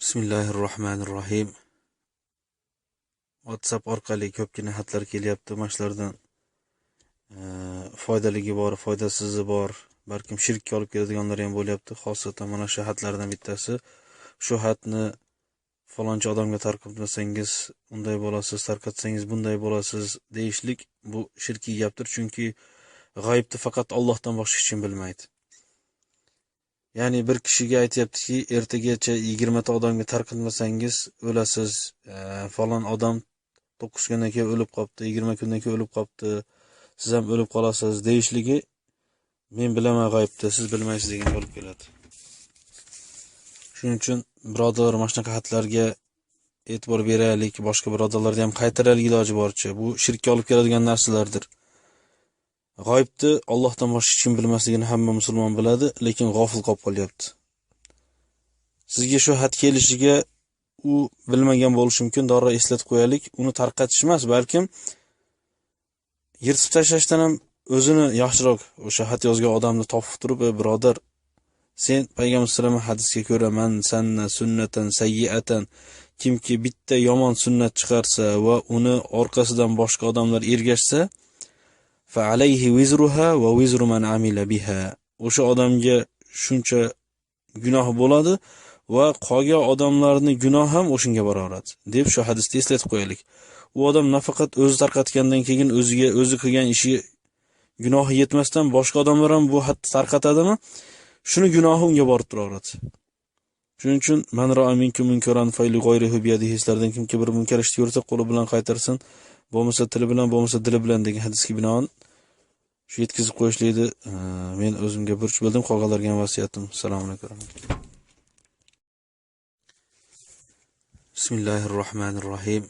Bismillahirrohmanirrohim. WhatsApp orqali ko'pgina xatlar kelyapti. Mana shulardan foydaligi bor, foydasizi bor. Balkim shirkka olib keladiganlar ham bo'lyapti. Xosatan mana shu xatlardan bittasi. Shu xatni falonchi odamga tarqatmasangiz unday bo'lasiz, tarqatsangiz bunday bo'lasiz deyishlik bu shirkiy gapdir, chunki g'aybni faqat Allohdan boshqa hech kim bilmaydi. Ya'ni bir kishiga aytayaptiki, ertagacha 20 ta odamga tarqatmasangiz o'lasiz. Falon odam 9 kundan keyin o'lib qopti, 20 kundan keyin o'lib qopti. Siz ham o'lib qolasiz deyishligi men bilaman g'aybni, siz bilmaysiz degan olib keladi. Shuning uchun birodarlar mana shunaqa xatlarga e'tibor beraylik, boshqa birodarlarga ham qaytaraylik iloji boricha. Bu shirkka olib keladigan narsalardir. G'aybni Allohdan boshqa hech kim bilmasligini hamma musulmon biladi, lekin g'ofil qolib qolyapti. Sizga shu xat kelishiga u bilmagan bo'lishi mumkin, darrov eslatib qo'yaylik. Uni tarqatish emas, balkim yirtib tashlashdan ham o'zini yaxshiroq o'sha xat yozgan odamni topib turib, birodar, sen payg'ambar sollallohu alayhi hadisga ko'ra man sanna sunnatan sayyiatan, kimki bitta yomon sunnat chiqarsa va uni orqasidan boshqa odamlar ergashsa, fa alayhi wizruha va wizru man amila biha. O'sha odamga shuncha gunoh bo'ladi va qolgan odamlarning gunohi ham o'shunga barobar deb shu hadisni eslatib qo'yaylik. U odam nafaqat o'zi tarqatgandan keyin o'zi qilgan ishi gunohi yetmasdan boshqa odamlar ham bu xatni tarqatadimi? Shuni gunohi unga borib turaveradi. Shuning uchun man ra'a minkum munkaran fayli g'ayrihi biyadihi, sizlardan kimki bir munkar ishni ko'rsa qo'li bilan qaytarsin, bo'lmasa tili bilan, bo'lmasa dili bilan degan hadisga binoan shu yetkazib qo'yishlikni men o'zimga burch bildim, qolganlarga ham vasiyatim. Assalomu alaykum. Bismillahirrohmanirrohim.